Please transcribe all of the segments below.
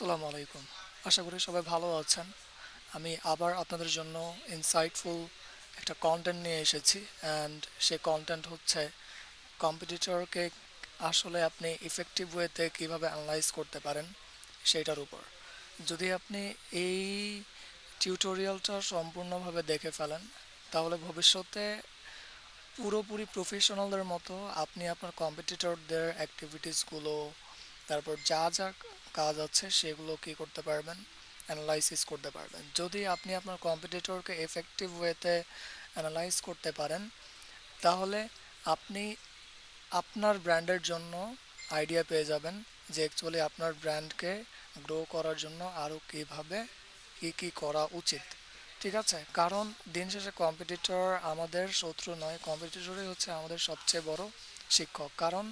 আসসালামু আলাইকুম। আশা করি সবাই ভালো আছেন। আমি আবার আপনাদের জন্য ইনসাইটফুল একটা কন্টেন্ট নিয়ে এসেছি অ্যান্ড সেই কন্টেন্ট হচ্ছে কম্পিটিটরকে আসলে আপনি ইফেক্টিভ ওয়েতে কিভাবে অ্যানালাইজ করতে পারেন সেইটার উপর। যদি আপনি এই টিউটোরিয়ালটা সম্পূর্ণভাবে দেখে ফেলেন তাহলে ভবিষ্যতে পুরোপুরি প্রফেশনালদের মতো আপনি আপনার কম্পিটিটরদের অ্যাক্টিভিটিসগুলো তারপর যা যা কাজ আছে সেগুলো কি করতে পারবেন, অ্যানালাইসিস করতে পারবেন। যদি আপনি আপনার কম্পিটিটরকে এফেক্টিভ ওয়েতে অ্যানালাইজ করতে পারেন তাহলে আপনি আপনার ব্র্যান্ডের জন্য আইডিয়া পেয়ে যাবেন যে অ্যাকচুয়ালি আপনার ব্র্যান্ডকে গ্রো করার জন্য আরও কীভাবে কী কী করা উচিত। ঠিক আছে, কারণ দিন শেষে কম্পিটিটর আমাদের শত্রু নয়, কম্পিটিটরই হচ্ছে আমাদের সবচেয়ে বড় শিক্ষক। কারণ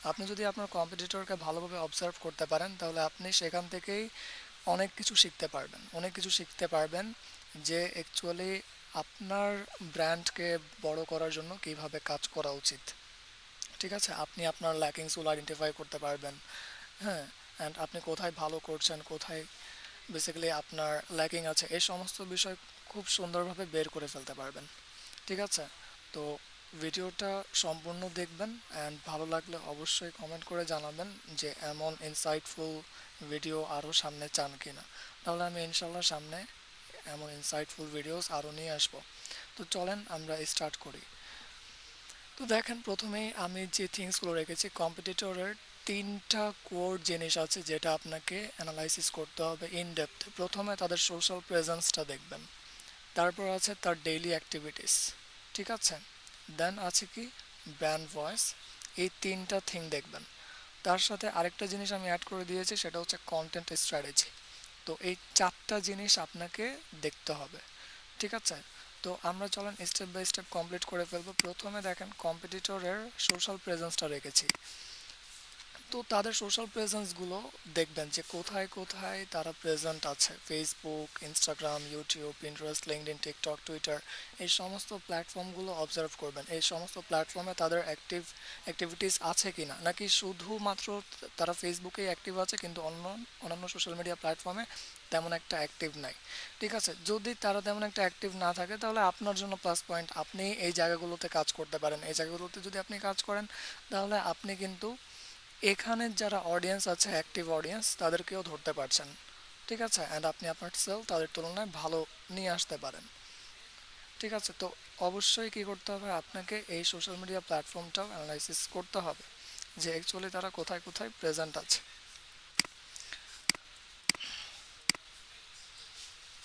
আপনি যদি আপনার কম্পিটিটরকে ভালোভাবে অবজার্ভ করতে পারেন তাহলে আপনি সেখান থেকেই অনেক কিছু শিখতে পারবেন যে অ্যাকচুয়ালি আপনার ব্র্যান্ডকে বড় করার জন্য কিভাবে কাজ করা উচিত। ঠিক আছে, আপনি আপনার ল্যাকিংসগুলো আইডেন্টিফাই করতে পারবেন। হ্যাঁ, অ্যান্ড আপনি কোথায় ভালো করছেন, কোথায় বেসিক্যালি আপনার ল্যাকিং আছে, এই সমস্ত বিষয় খুব সুন্দরভাবে বের করে ফেলতে পারবেন। ঠিক আছে, তো ভিডিওটা সম্পূর্ণ দেখবেন অ্যান্ড ভালো লাগলে অবশ্যই কমেন্ট করে জানাবেন যে এমন ইনসাইটফুল ভিডিও আরও সামনে চান কিনা। তাহলে আমি ইনশাল্লাহ সামনে এমন ইনসাইটফুল ভিডিওস আরও নিয়ে আসবো। তো চলেন আমরা স্টার্ট করি। তো দেখেন, প্রথমেই আমি যে থিংসগুলো রেখেছি, কম্পিটিটরের তিনটা কোর জিনিস আছে যেটা আপনাকে অ্যানালাইসিস করতে হবে ইন ডেপথ। প্রথমে তাদের সোশ্যাল প্রেজেন্সটা দেখবেন, তারপর আছে তার ডেইলি অ্যাক্টিভিটিস। ঠিক আছে, দেন আছে কি ব্র্যান্ড ভয়েস। এই তিনটা থিং দেখবেন। তার সাথে আরেকটা জিনিস আমি অ্যাড করে দিয়েছি, সেটা হচ্ছে কন্টেন্ট স্ট্র্যাটেজি। তো এই চারটা জিনিস আপনাকে দেখতে হবে। ঠিক আছে, তো আমরা চলেন স্টেপ বাই স্টেপ কমপ্লিট করে ফেলবো। প্রথমে দেখেন কম্পিটিটরের সোশ্যাল প্রেজেন্সটা রেখেছি। তো তাদের সোশ্যাল প্রেজেন্সগুলো দেখবেন যে কোথায় কোথায় তারা প্রেজেন্ট আছে। Facebook, Instagram, YouTube, Pinterest, LinkedIn, TikTok, Twitter, এই সমস্ত প্ল্যাটফর্মগুলো অবজার্ভ করবেন। এই সমস্ত প্ল্যাটফর্মে তাদের অ্যাক্টিভিটিস আছে কি না, নাকি শুধুমাত্র তারা ফেসবুকেই অ্যাক্টিভ আছে কিন্তু অন্যান্য সোশ্যাল মিডিয়া প্ল্যাটফর্মে তেমন একটা অ্যাক্টিভ নাই। ঠিক আছে, যদি তারা তেমন একটা অ্যাক্টিভ না থাকে তাহলে আপনার জন্য প্লাস পয়েন্ট, আপনি এই জায়গাগুলোতে কাজ করতে পারেন। এই জায়গাগুলোতে যদি আপনি কাজ করেন তাহলে আপনি কিন্তু এখানে যারা অডিয়েন্স আছে, অ্যাক্টিভ অডিয়েন্স, তাদেরকেও ধরতে পারছেন। ঠিক আছে, অ্যান্ড আপনি আপনার সেল তাদের তুলনায় ভালো নিয়ে আসতে পারেন। ঠিক আছে, তো অবশ্যই কী করতে হবে, আপনাকে এই সোশ্যাল মিডিয়া প্ল্যাটফর্মটাও অ্যানালাইসিস করতে হবে যে অ্যাকচুয়ালি তারা কোথায় কোথায় প্রেজেন্ট আছে।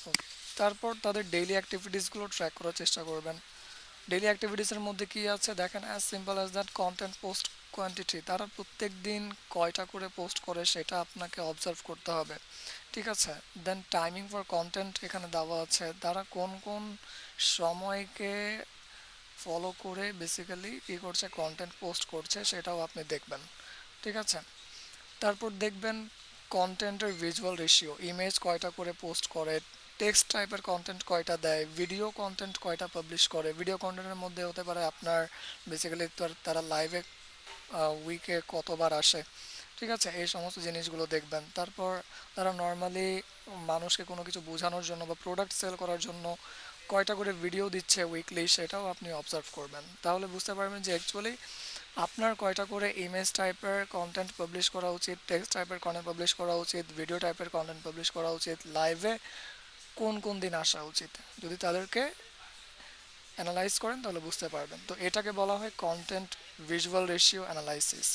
ওকে, তারপর তাদের ডেইলি অ্যাক্টিভিটিসগুলো ট্র্যাক করার চেষ্টা করবেন। ডেইলি অ্যাক্টিভিটিসের মধ্যে কি আছে দেখেন, as simple as that content post quantity. তারা প্রত্যেক দিন কয়টা করে পোস্ট করে সেটা আপনাকে অবজার্ভ করতে হবে। ঠিক আছে, দেন টাইমিং ফর কন্টেন্ট এখানে দেওয়া আছে, তারা কোন কোন সময়কে ফলো করে বেসিক্যালি কী করছে, কন্টেন্ট পোস্ট করছে, সেটাও আপনি দেখবেন। ঠিক আছে, তারপর দেখবেন কন্টেন্টের ভিজুয়াল রেশিও, ইমেজ কয়টা করে পোস্ট করে, টেক্সট টাইপের কন্টেন্ট কয়টা দেয়, ভিডিও কন্টেন্ট কয়টা পাবলিশ করে। ভিডিও কন্টেন্টের মধ্যে হতে পারে আপনার বেসিক্যালি তারা লাইভে উইকে কতবার আসে। ঠিক আছে, এই সমস্ত জিনিসগুলো দেখবেন। তারপর তারা নর্মালি মানুষকে কোনো কিছু বোঝানোর জন্য বা প্রোডাক্ট সেল করার জন্য কয়টা করে ভিডিও দিচ্ছে উইকলি, সেটাও আপনি অবজার্ভ করবেন। তাহলে বুঝতে পারবেন যে অ্যাকচুয়ালি আপনার কয়টা করে ইমেজ টাইপের কন্টেন্ট পাবলিশ করা উচিত, টেক্সট টাইপের কন্টেন্ট পাবলিশ করা উচিত, ভিডিও টাইপের কন্টেন্ট পাবলিশ করা উচিত, লাইভে কোন কোন দিন আসা উচিত। যদি তাদেরকে অ্যানালাইজ করেন তাহলে বুঝতে পারবেন। তো এটাকে বলা হয় কন্টেন্ট ভিজুয়াল রেশিও অ্যানালাইসিস।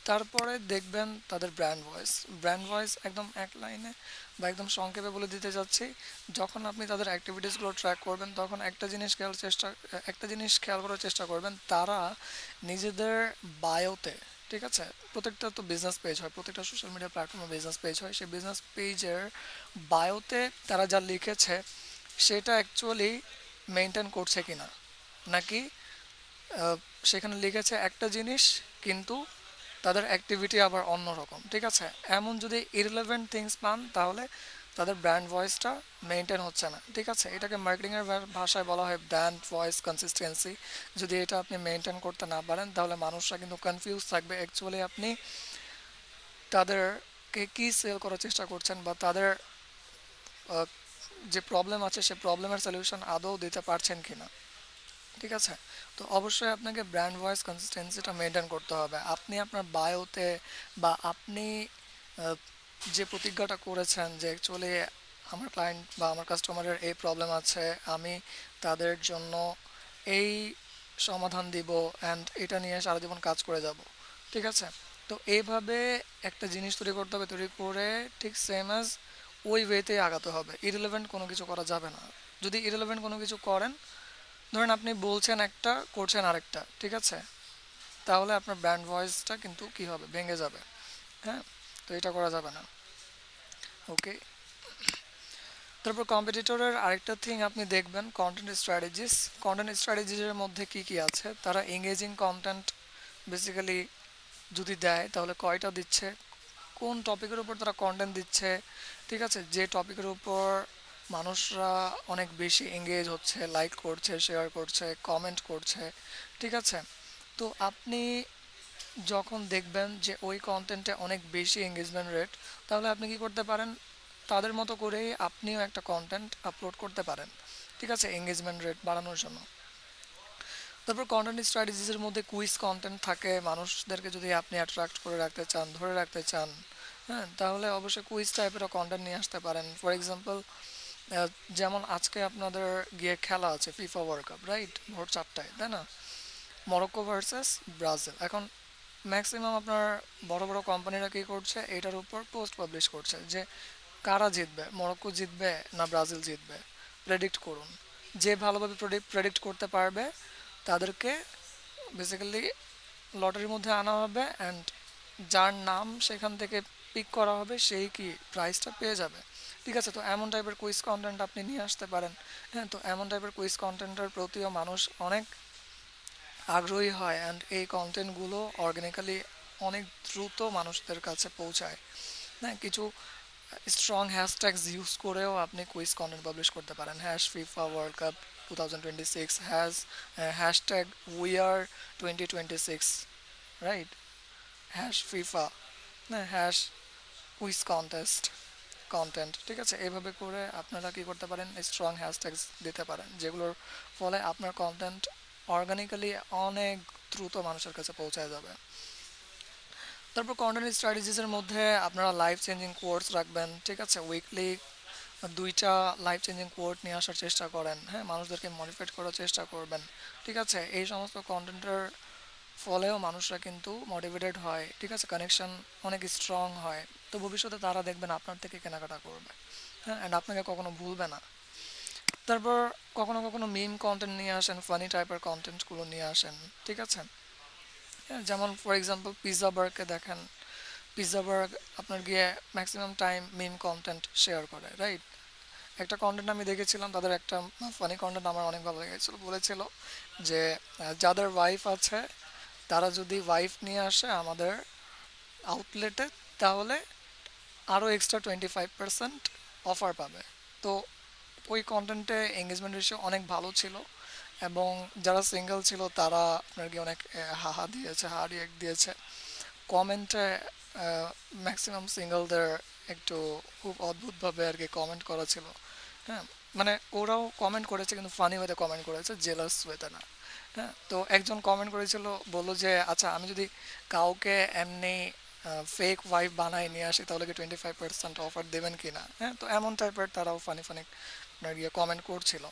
তারপরে দেখবেন তাদের ব্র্যান্ড ভয়েস। ব্র্যান্ড ভয়েস একদম এক লাইনে বা একদম সংক্ষেপে বলে দিতে যাচ্ছি, যখন আপনি তাদের অ্যাক্টিভিটিসগুলো ট্র্যাক করবেন তখন একটা জিনিস খেয়াল করার চেষ্টা করবেন, তারা নিজেদের বায়োতে, ঠিক আছে, প্রত্যেকটা তো বিজনেস পেজ হয়, প্রত্যেকটা সোশ্যাল মিডিয়া প্ল্যাটফর্মে বিজনেস পেজ হয়, সেই বিজনেস পেজের বায়োতে তারা যা লিখেছে সেটা অ্যাকচুয়ালি মেনটেন করছে কিনা, নাকি সেখানে লিখেছে একটা জিনিস কিন্তু তাদের অ্যাক্টিভিটি আবার অন্যরকম। ঠিক আছে, এমন যদি ইররিলেভেন্ট থিংস পান তাহলে তাদের ব্র্যান্ড ভয়েসটা মেনটেন হচ্ছে না। ঠিক আছে, এটাকে মার্কেটিংয়ের ভাষায় বলা হয় ব্র্যান্ড ভয়েস কনসিস্টেন্সি। যদি এটা আপনি মেনটেন করতে না পারেন তাহলে মানুষরা কিন্তু কনফিউজ থাকবে অ্যাকচুয়ালি আপনি তাদের কে কী সেল করার চেষ্টা করছেন, বা তাদের আহ, যে প্রবলেম আছে সে প্রবলেমের সলিউশন আদৌ দিতে পারছেন কিনা। ঠিক আছে? তো অবশ্যই আপনাকে ব্র্যান্ড ভয়েস কনসিস্টেন্সিটা মেনটেন করতে হবে। আপনি আপনার বায়োতে বা আপনি আহ, যে প্রতিজ্ঞাটা করেছেন যে অ্যাকচুয়ালি আমার ক্লায়েন্ট বা আমার কাস্টমারের এই প্রবলেম আছে, আমি তাদের জন্য এই সমাধান দিব অ্যান্ড এটা নিয়ে সারা জীবন কাজ করে যাব। ঠিক আছে? তো এইভাবে একটা জিনিস তৈরি করতে হবে, তৈরি করে ঠিক সেম অ্যাজ ওই ওয়েতেই আগাতে হবে, ইরিলেভেন্ট কোনো কিছু করা যাবে না। যদি ইরিলেভেন্ট কোনো কিছু করেন, ধরেন আপনি বলছেন একটা করছেন আরেকটা, ঠিক আছে, তাহলে আপনার ব্র্যান্ড ভয়েসটা কিন্তু কি হবে, ভেঙে যাবে। হ্যাঁ, তো এটা করা যাবে না। ওকে। তারপর কম্পিটিটরের আরেকটা থিং আপনি দেখবেন, কন্টেন্ট স্ট্র্যাটেজিস। কন্টেন্ট স্ট্র্যাটেজিসের মধ্যে কি কি আছে, তারা এঙ্গেজিং কন্টেন্ট বেসিক্যালি যদি দেয় তাহলে কয়টা দিচ্ছে, কোন টপিকের উপর তারা কন্টেন্ট দিচ্ছে। ঠিক আছে, যে টপিকের উপর মানুষরা অনেক বেশি এঙ্গেজ হচ্ছে, লাইক করছে, শেয়ার করছে, কমেন্ট করছে। ঠিক আছে, তো আপনি যখন দেখবেন যে ওই কন্টেন্টে অনেক বেশি এঙ্গেজমেন্ট রেট, তাহলে আপনি কি করতে পারেন, তাদের মতো করেই আপনিও একটা কন্টেন্ট আপলোড করতে পারেন। ঠিক আছে, এঙ্গেজমেন্ট রেট বাড়ানোর জন্য। তারপর কন্টেন্ট স্ট্র্যাটেজিসের মধ্যে কুইজ কন্টেন্ট থাকে, মানুষদেরকে যদি আপনি অ্যাট্রাক্ট করে রাখতে চান, ধরে রাখতে চান, হ্যাঁ, তাহলে অবশ্যই কুইজ টাইপেরও কন্টেন্ট নিয়ে আসতে পারেন। ফর এক্সাম্পল, যেমন আজকে আপনাদের গিয়ে খেলা আছে ফিফা ওয়ার্ল্ড কাপ, রাইট? ভোর 4টায়, তাই না? Morocco versus Brazil. এখন ম্যাক্সিমাম আপনার বড় বড় কোম্পানিরা কী করছে, এটার উপর পোস্ট পাবলিশ করছে যে কারা জিতবে, মরক্কো জিতবে না ব্রাজিল জিতবে, প্রেডিক্ট করুন। যে ভালোভাবে প্রেডিক্ট করতে পারবে তাদেরকে বেসিক্যালি লটারির মধ্যে আনা হবে, অ্যান্ড যার নাম সেখান থেকে পিক করা হবে সেই কি প্রাইজটা পেয়ে যাবে। ঠিক আছে, তো এমন টাইপের কুইজ কন্টেন্ট আপনি নিয়ে আসতে পারেন। হ্যাঁ, তো এমন টাইপের কুইজ কন্টেন্টের প্রতিও মানুষ অনেক আগ্রহী হয়, অ্যান্ড এই কন্টেন্টগুলো অর্গানিক্যালি অনেক দ্রুত মানুষদের কাছে পৌঁছায়। হ্যাঁ, কিছু স্ট্রং হ্যাশট্যাগস ইউজ করেও আপনি কুইজ কন্টেন্ট পাবলিশ করতে পারেন। Hash FIFA world cup 2026, hashtag we are 2026, right? Hash FIFA, হ্যাঁ, হ্যাশ কুইজ কন্টেস্ট কন্টেন্ট। ঠিক আছে, এইভাবে করে আপনারা কি করতে পারেন, স্ট্রং হ্যাশট্যাগস দিতে পারেন, যেগুলোর ফলে আপনার কন্টেন্ট অর্গানিক্যালি অনেক দ্রুত মানুষের কাছে পৌঁছায় যাবে। তারপর কন্টেন্ট স্ট্র্যাটেজিসের মধ্যে আপনারা লাইফ চেঞ্জিং কোর্স রাখবেন। ঠিক আছে, উইকলি 2টা লাইফ চেঞ্জিং কোর্ট নিয়ে আসার চেষ্টা করেন। হ্যাঁ, মানুষদেরকে মোটিভেট করার চেষ্টা করবেন। ঠিক আছে, এই সমস্ত কন্টেন্টের ফলেও মানুষরা কিন্তু মোটিভেটেড হয়। ঠিক আছে, কানেকশন অনেক স্ট্রং হয়। তো ভবিষ্যতে তারা দেখবেন আপনার থেকে কেনাকাটা করবে। হ্যাঁ, অ্যান্ড আপনাকে কখনো ভুলবে না। তারপর কখনো কখনো মিম কন্টেন্ট নিয়ে আসেন, ফানি টাইপের কন্টেন্টগুলো নিয়ে আসেন। ঠিক আছে, হ্যাঁ, যেমন ফর এক্সাম্পল পিৎজা বার্গকে দেখেন। পিৎজা বার্গ আপনার গিয়ে ম্যাক্সিমাম টাইম মিম কন্টেন্ট শেয়ার করে, রাইট? একটা কন্টেন্ট আমি দেখেছিলাম, তাদের একটা ফানি কন্টেন্ট আমার অনেক ভালো লেগেছিলো। বলেছিল যে যাদের ওয়াইফ আছে তারা যদি ওয়াইফ নিয়ে আসে আমাদের আউটলেটে, তাহলে আরও এক্সট্রা 25% অফার পাবে। তো ওই কন্টেন্টে এঙ্গেজমেন্ট রেশিও অনেক ভালো ছিল, এবং যারা সিঙ্গেল ছিল তারা আপনার কি অনেক হাহা দিয়েছে, হা রিয়েক্ট দিয়েছে কমেন্টে। ম্যাক্সিমাম সিঙ্গেলদের একটু খুব অদ্ভুতভাবে আর কি কমেন্ট করা ছিল। হ্যাঁ, মানে ওরাও কমেন্ট করেছে কিন্তু ফানি ওয়েতে কমেন্ট করেছে, জেলাস ওয়েতে না। হ্যাঁ, তো একজন কমেন্ট করেছিল, বললো যে আচ্ছা আমি যদি কাউকে এমনি ফেক ওয়াইফ বানাই নিয়ে আসি তাহলে কি 25% অফার দেবেন কি না। হ্যাঁ, তো এমন টাইপের তারাও ফানি ফানি আপনার গিয়ে কমেন্ট করছিল।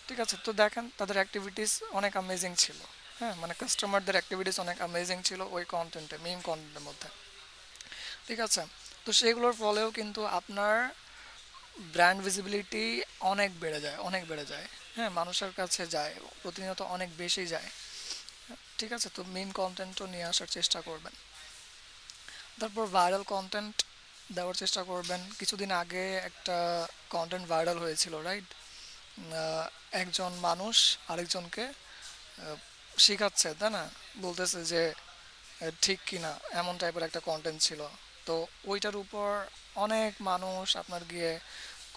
ঠিক আছে, তো দেখেন তাদের অ্যাক্টিভিটিস অনেক অ্যামেজিং ছিল। হ্যাঁ, মানে কাস্টমারদের অ্যাক্টিভিটিস অনেক অ্যামেজিং ছিল ওই কন্টেন্টে, মিম কন্টেন্টের মধ্যে। ঠিক আছে, তো সেগুলোর ফলেও কিন্তু আপনার ব্র্যান্ড ভিজিবিলিটি অনেক বেড়ে যায়, অনেক বেড়ে যায়। হ্যাঁ, মানুষের কাছে যায়, প্রতিনিয়ত অনেক বেশি যায়। ঠিক আছে, তো মিম কন্টেন্টও নিয়ে আসার চেষ্টা করবেন। তারপর ভাইরাল কন্টেন্ট দেওয়ার চেষ্টা করবেন। কিছুদিন আগে একটা কন্টেন্ট ভাইরাল হয়েছিল, রাইট? একজন মানুষ আরেকজনকে শেখাচ্ছে, তাই না? বলতেছে যে ঠিক কিনা, এমন টাইপের একটা কন্টেন্ট ছিল। তো ওইটার উপর অনেক মানুষ আপনার গিয়ে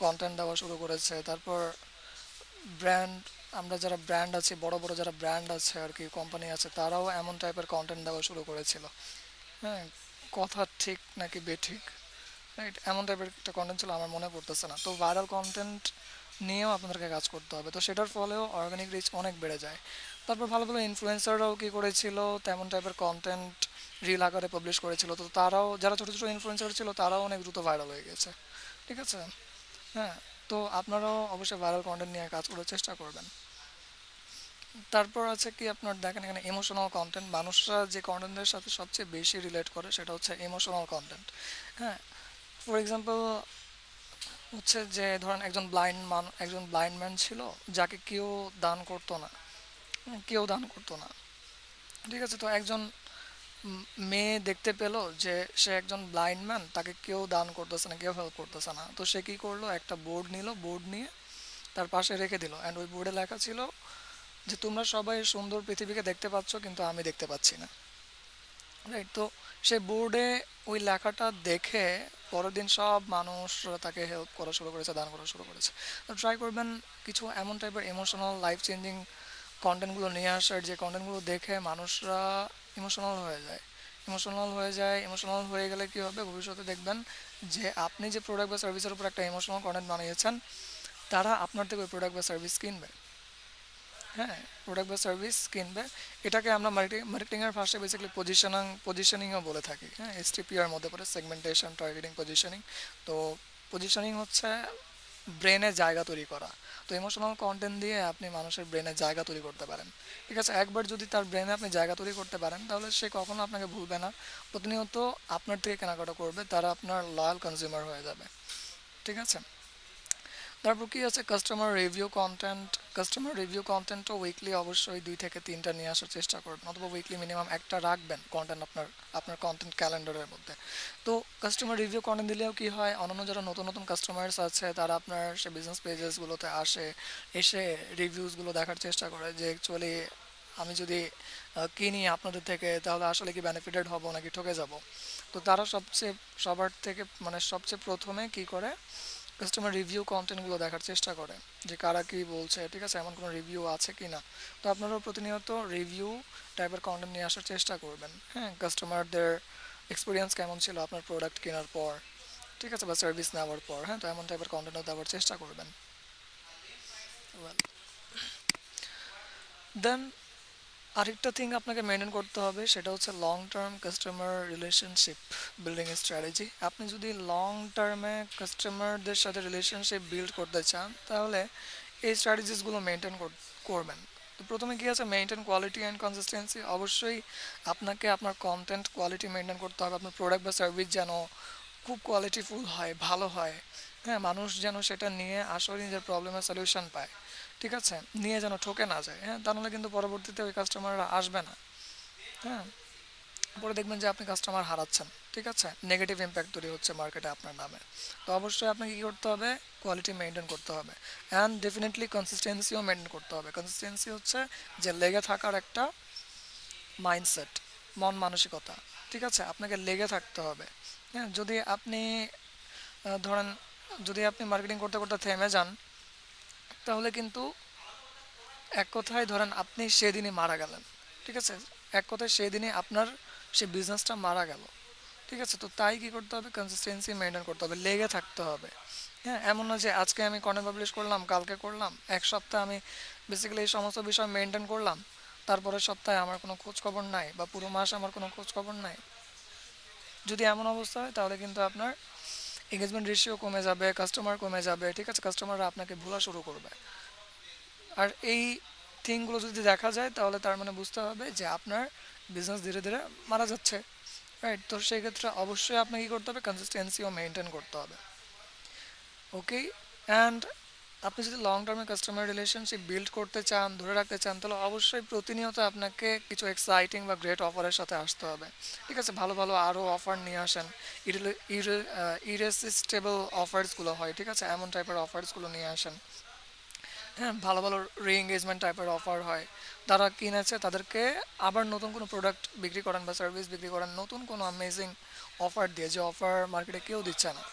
কন্টেন্ট দেওয়া শুরু করেছে। তারপর ব্র্যান্ড, আমরা যারা ব্র্যান্ড আছি, বড় বড় যারা ব্র্যান্ড আছে আর কি, কোম্পানি আছে, তারাও এমন টাইপের কন্টেন্ট দেওয়া শুরু করেছিল। হ্যাঁ, কথা ঠিক নাকি বেঠিক, রাইট, এমন টাইপের একটা কন্টেন্ট ছিল, আমার মনে পড়তেছে না। তো ভাইরাল কন্টেন্ট নিয়েও আপনাদেরকে কাজ করতে হবে, তো সেটার ফলেও অর্গানিক রিচ অনেক বেড়ে যায়। তারপর ভালো ভালো ইনফ্লুয়েন্সাররাও কী করেছিল, তেমন টাইপের কন্টেন্ট রিল আকারে পাবলিশ করেছিল, তো তারাও, যারা ছোটো ছোটো ইনফ্লুয়েন্সার ছিল, তারাও অনেক দ্রুত ভাইরাল হয়ে গেছে। ঠিক আছে। হ্যাঁ, তো আপনারাও অবশ্যই ভাইরাল কন্টেন্ট নিয়ে কাজ করার চেষ্টা করবেন। তারপর আছে কি, আপনার দেখেন এখানে ইমোশনাল কন্টেন্ট, মানুষরা যে কন্টেন্টের সাথে সবচেয়ে বেশি রিলেট করে সেটা হচ্ছে ইমোশনাল কন্টেন্ট। হ্যাঁ, ফর এক্সাম্পল হচ্ছে যে ধরেন একজন ব্লাইন্ড ম্যান ছিল, যাকে কেউ দান করতো না। কেউ দান করতো না। ঠিক আছে, তো একজন মেয়ে দেখতে পেলো যে সে একজন ব্লাইন্ড ম্যান, তাকে কেউ দান করতেছে না, কেউ হেল্প করতেছে না, তো সে কী করলো, একটা বোর্ড নিল, বোর্ড নিয়ে তার পাশে রেখে দিল, অ্যান্ড ওই বোর্ডে লেখা ছিল যে তোমরা সবাই সুন্দর পৃথিবীকে দেখতে পাচ্ছ, কিন্তু আমি দেখতে পাচ্ছি না। রাইট, তো সে বোর্ডে ওই লেখাটা দেখে পরের দিন সব মানুষরা তাকে হেল্প করা শুরু করেছে, দান করা শুরু করেছে। তো ট্রাই করবেন কিছু এমন টাইপের ইমোশনাল লাইফ চেঞ্জিং কন্টেন্টগুলো নিয়ে আসার, যে কন্টেন্টগুলো দেখে মানুষরা ইমোশনাল হয়ে যায়। ইমোশনাল হয়ে গেলে কী হবে, ভবিষ্যতে দেখবেন যে আপনি যে প্রোডাক্ট বা সার্ভিসের উপর একটা ইমোশনাল কন্টেন্ট বানিয়েছেন, তারা আপনার থেকে ওই প্রোডাক্ট বা সার্ভিস কিনবে। হ্যাঁ, প্রোডাক্ট বা সার্ভিস কিনবে। এটাকে আমরা মার্কেটিংয়ের ভাষায় বেসিক্যালি পজিশনিংও বলে থাকি। হ্যাঁ, এসটিপিআর মধ্যে পড়ে, সেগমেন্টেশন, টার্গেটিং, পজিশনিং। তো পজিশনিং হচ্ছে ব্রেনে জায়গা তৈরি করা। তো ইমোশনাল কন্টেন্ট দিয়ে আপনি মানুষের ব্রেনে জায়গা তৈরি করতে পারেন। ঠিক আছে, একবার যদি তার ব্রেনে আপনি জায়গা তৈরি করতে পারেন, তাহলে সে কখনো আপনাকে ভুলবে না, প্রতিনিয়ত আপনার থেকে কেনাকাটা করবে, তারা আপনার লয়াল কনজিউমার হয়ে যাবে। ঠিক আছে। তারপর কি আছে, কাস্টমার রিভিউ কন্টেন্টও উইকলি অবশ্যই 2 থেকে 3টা নিয়ে আসার চেষ্টা করবেন, অথবা উইকলি মিনিমাম একটা রাখবেন কন্টেন্ট আপনার আপনার কন্টেন্ট ক্যালেন্ডারের মধ্যে। তো কাস্টমার রিভিউ কন্টেন্ট দিলেও কি হয়, অন্যান্য যারা নতুন নতুন কাস্টমার্স আছে, তারা আপনার সে বিজনেস পেজেসগুলোতে আসে, এসে রিভিউসগুলো দেখার চেষ্টা করে যে অ্যাকচুয়ালি আমি যদি কিনি আপনাদের থেকে, তাহলে আসলে কি বেনিফিটেড হব নাকি ঠকে যাব। তো তারা সবার থেকে মানে সবচেয়ে প্রথমে কি করে, কাস্টমার রিভিউ কন্টেন্টগুলো দেখার চেষ্টা করে যে কারা কী বলছে। ঠিক আছে, এমন কোনো রিভিউ আছে কি না। তো আপনারাও প্রতিনিয়ত রিভিউ টাইপের কন্টেন্ট নিয়ে আসার চেষ্টা করবেন। হ্যাঁ, কাস্টমারদের এক্সপিরিয়েন্স কেমন ছিল আপনার প্রোডাক্ট কেনার পর, ঠিক আছে, বা সার্ভিস নেওয়ার পর। হ্যাঁ, তো এমন টাইপের কন্টেন্টও দেওয়ার চেষ্টা করবেন। ওয়েল, দেন আরেকটা থিং আপনাকে মেনটেন করতে হবে, সেটা হচ্ছে long term customer relationship building strategy. আপনি যদি লং টার্মে কাস্টমারদের সাথে রিলেশনশিপ বিল্ড করতে চান, তাহলে এই স্ট্র্যাটেজিসগুলো মেনটেন করবেন। তো প্রথমে কী আছে, মেনটেন কোয়ালিটি অ্যান্ড কনসিস্টেন্সি। অবশ্যই আপনাকে আপনার কন্টেন্ট কোয়ালিটি মেনটেন করতে হবে, আপনার প্রোডাক্ট বা সার্ভিস যেন খুব কোয়ালিটিফুল হয়, ভালো হয়। হ্যাঁ, মানুষ যেন সেটা নিয়ে আসলে নিজের প্রবলেমের সলিউশন পায়। ঠিক আছে, নিয়ে যেন ঠকে না যায়। হ্যাঁ, তা নাহলে কিন্তু পরবর্তীতে ওই কাস্টমাররা আসবে না। হ্যাঁ, পরে দেখবেন যে আপনি কাস্টমার হারাচ্ছেন। ঠিক আছে, নেগেটিভ ইম্প্যাক্ট তৈরি হচ্ছে মার্কেটে আপনার নামে। তো অবশ্যই আপনাকে কী করতে হবে, কোয়ালিটি মেনটেন করতে হবে, অ্যান্ড ডেফিনেটলি কনসিস্টেন্সিও মেনটেন করতে হবে। কনসিস্টেন্সি হচ্ছে যে লেগে থাকার একটা মাইন্ডসেট, মন মানসিকতা। ঠিক আছে, আপনাকে লেগে থাকতে হবে। হ্যাঁ, যদি আপনি ধরেন, যদি আপনি মার্কেটিং করতে করতে থেমে যান, তাহলে কিন্তু এক কথায় ধরেন আপনি সেদিনই মারা গেলেন। ঠিক আছে, এক কথায় সেদিনই আপনার সে বিজনেসটা মারা গেল। ঠিক আছে, তো তাই কী করতে হবে, কনসিস্টেন্সি মেনটেন করতে হবে, লেগে থাকতে হবে। হ্যাঁ, এমন না যে আজকে আমি কন্টেন্ট পাবলিশ করলাম, কালকে করলাম, এক সপ্তাহ আমি বেসিক্যালি এই সমস্ত বিষয় মেনটেন করলাম, তারপরের সপ্তাহে আমার কোনো খোঁজ খবর নাই, বা পুরো মাস আমার কোনো খোঁজ খবর নাই। যদি এমন অবস্থা হয়, তাহলে কিন্তু আপনার এঙ্গেজমেন্ট রেশিও কমে যাবে, কাস্টমার কমে যাবে। ঠিক আছে, কাস্টমাররা আপনাকে ভোলা শুরু করবে। আর এই থিংগুলো যদি দেখা যায়, তাহলে তার মানে বুঝতে হবে যে আপনার বিজনেস ধীরে ধীরে মারা যাচ্ছে। রাইট, তো সেই ক্ষেত্রে অবশ্যই আপনাকে কী করতে হবে, কনসিস্টেন্সিও মেনটেন করতে হবে। ওকে, অ্যান্ড আপনি যদি লং টার্মে কাস্টমার রিলেশনশিপ বিল্ড করতে চান, ধরে রাখতে চান, তাহলে অবশ্যই প্রতিনিয়ত আপনাকে কিছু এক্সাইটিং বা গ্রেট অফারের সাথে আসতে হবে। ঠিক আছে, ভালো ভালো আরও অফার নিয়ে আসেন। ইরেসিস্টেবল অফার্সগুলো হয়, ঠিক আছে, এমন টাইপের অফার্সগুলো নিয়ে আসেন। হ্যাঁ, ভালো ভালো রি এঙ্গেজমেন্ট টাইপের অফার হয়। তারা কিনেছে, তাদেরকে আবার নতুন কোনো প্রোডাক্ট বিক্রি করেন বা সার্ভিস বিক্রি করেন, নতুন কোনো অ্যামেজিং অফার দিয়ে, যে অফার মার্কেটে কেউ দিচ্ছে না।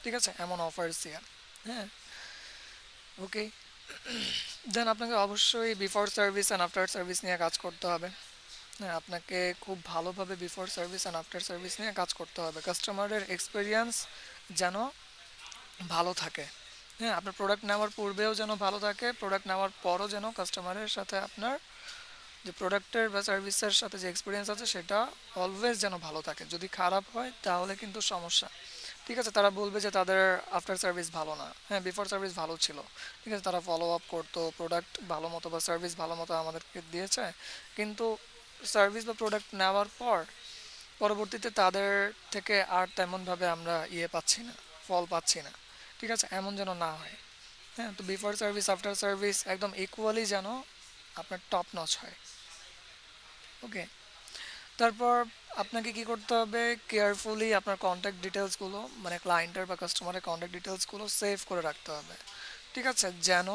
ঠিক আছে, এমন অফার্স দিয়ে। হ্যাঁ, ওকে, দেন আপনাকে অবশ্যই before service and after service নিয়ে কাজ করতে হবে। হ্যাঁ, আপনাকে খুব ভালোভাবে before service and after service নিয়ে কাজ করতে হবে। কাস্টমারের এক্সপিরিয়েন্স যেন ভালো থাকে। হ্যাঁ, আপনার প্রোডাক্ট নেওয়ার পূর্বেও যেন ভালো থাকে, প্রোডাক্ট নেওয়ার পরও যেন কাস্টমারের সাথে আপনার যে প্রোডাক্টের বা সার্ভিসের সাথে যে এক্সপিরিয়েন্স আছে সেটা অলওয়েজ যেন ভালো থাকে। যদি খারাপ হয় তাহলে কিন্তু সমস্যা। ঠিক আছে, তারা বলবে যে তাদের আফটার সার্ভিস ভালো না। হ্যাঁ, বিফোর সার্ভিস ভালো ছিল। ঠিক আছে, তারা ফলো আপ করতো, প্রোডাক্ট ভালো মতো বা সার্ভিস ভালো মতো আমাদেরকে দিয়েছে, কিন্তু সার্ভিস বা প্রোডাক্ট নেওয়ার পর পরবর্তীতে তাদের থেকে আর তেমনভাবে আমরা পাচ্ছি না, ফল পাচ্ছি না। ঠিক আছে, এমন যেন না হয়। হ্যাঁ, তো বিফোর সার্ভিস আফটার সার্ভিস একদম ইকুয়ালি যেন আপনার টপ নচ হয়। ওকে, তারপর আপনাকে কি করতে হবে, কেয়ারফুলি আপনার কন্ট্যাক্ট ডিটেলসগুলো মানে ক্লায়েন্টের বা কাস্টমারের কন্ট্যাক্ট ডিটেলসগুলো সেভ করে রাখতে হবে। ঠিক আছে, যেন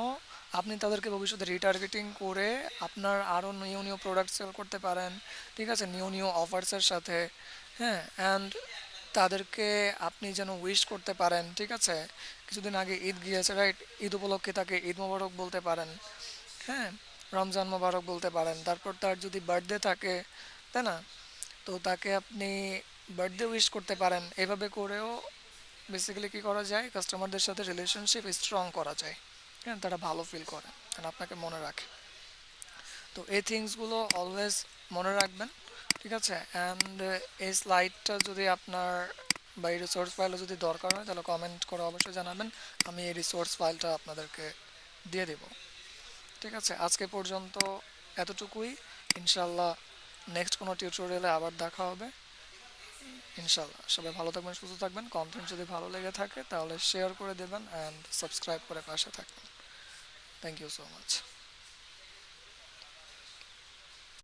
আপনি তাদেরকে ভবিষ্যতে রিটার্গেটিং করে আপনার আরও নিউ নিউ প্রোডাক্ট সেল করতে পারেন। ঠিক আছে, নিউ নিউ অফার্সের সাথে। হ্যাঁ, অ্যান্ড তাদেরকে আপনি যেন উইশ করতে পারেন। ঠিক আছে, কিছুদিন আগে ঈদ গিয়েছে, রাইট? ঈদ উপলক্ষে তাকে ঈদ মোবারক বলতে পারেন। হ্যাঁ, রমজান মোবারক বলতে পারেন। তারপর তার যদি বার্থডে থাকে, তাই না, তো তাকে আপনি বার্থডে উইশ করতে পারেন। এভাবে করেও বেসিক্যালি কী করা যায়, কাস্টমারদের সাথে রিলেশনশিপ স্ট্রং করা যায়। হ্যাঁ, তারা ভালো ফিল করে কারণ আপনাকে মনে রাখে। তো এই থিংসগুলো অলওয়েজ মনে রাখবেন। ঠিক আছে, অ্যান্ড এই স্লাইডটা যদি আপনার বা এই রিসোর্স ফাইলও যদি দরকার হয় তাহলে কমেন্ট করে অবশ্যই জানাবেন, আমি এই রিসোর্স ফাইলটা আপনাদেরকে দিয়ে দেব। ঠিক আছে, আজকে পর্যন্ত এতটুকুই। ইনশাল্লাহ নেক্সট কোনো টিউটোরিয়ালে আবার দেখা হবে। ইনশাল্লাহ সবাই ভালো থাকবেন, সুস্থ থাকবেন। কন্টেন্ট যদি ভালো লেগে থাকে তাহলে শেয়ার করে দেবেন অ্যান্ড সাবস্ক্রাইব করে পাশে থাকবেন। Thank you so much.